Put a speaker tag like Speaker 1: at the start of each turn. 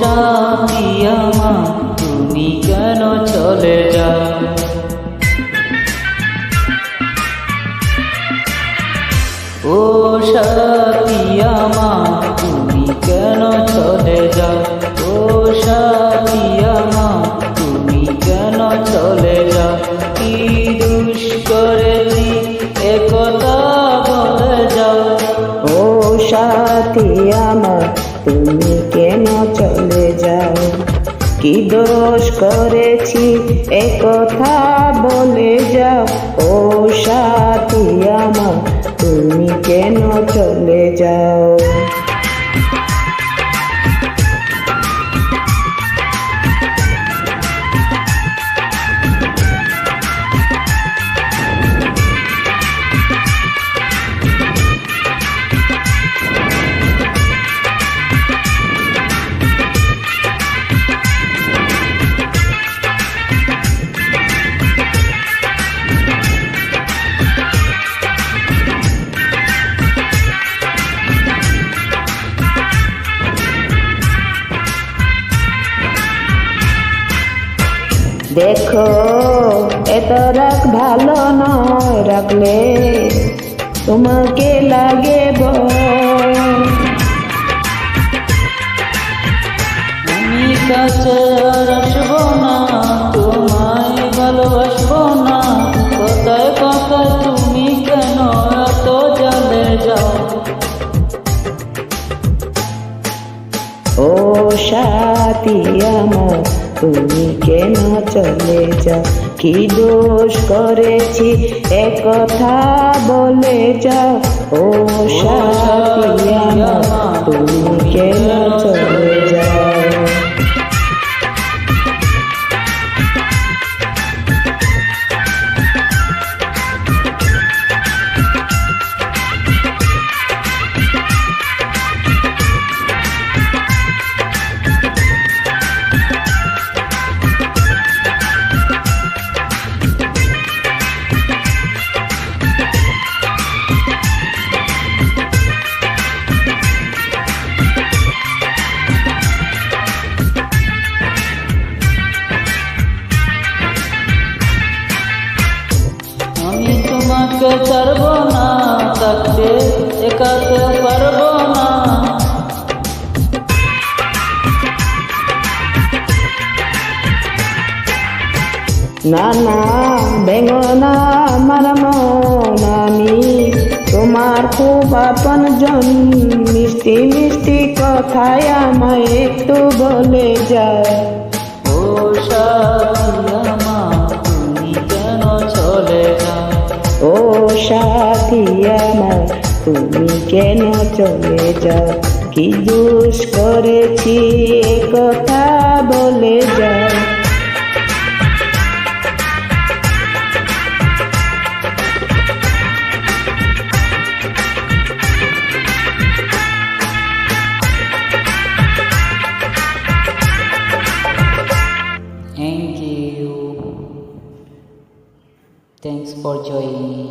Speaker 1: সাথী আমার তুমি কেন চলে যাও? ও সাথী আমার তুমি কেন চলে যাও? ও সাথী আমার তুমি কেন চলে যাও? কি দোষ করেছি একথা বলে যাও?
Speaker 2: ও সাথী আমার তুমি কেন চলে যাও? কি দোষ করেছি একথা বলে যাও? ও সাথী আমার তুমি কেন চলে যাও? দেখো এত রাগ ভালো নয়, রাখলে তোমাকে লাগে ভয়।
Speaker 1: আমি কাছে আর আসবো না, তোমায় ভালোবাসবো না। কথায় কথায় তুমি কেন এত জ্বলে যাও?
Speaker 2: ও সাথী আমার তুমি কেন চলে যাও? কি দোষ করেছি একথা বলে যাও? ও সাথী আমার তুমি কেন চলে যাও?
Speaker 1: আমি তোমাকে ছাড়বো না, থাকতে একাতে পারবো না।
Speaker 2: না না ভেঙো না আমার মন, আমি তোমার খুব আপনজন। মিষ্টি মিষ্টি কথায় আমায় একটু বলে যায়।
Speaker 1: ও সাথী আমার তুমি কেন চলে যাও?
Speaker 2: ও সাথী আমার তুমি কেন চলে যাও? কি দোষ করেছি একথা বলে যাও?
Speaker 1: Thank you. Thanks for joining.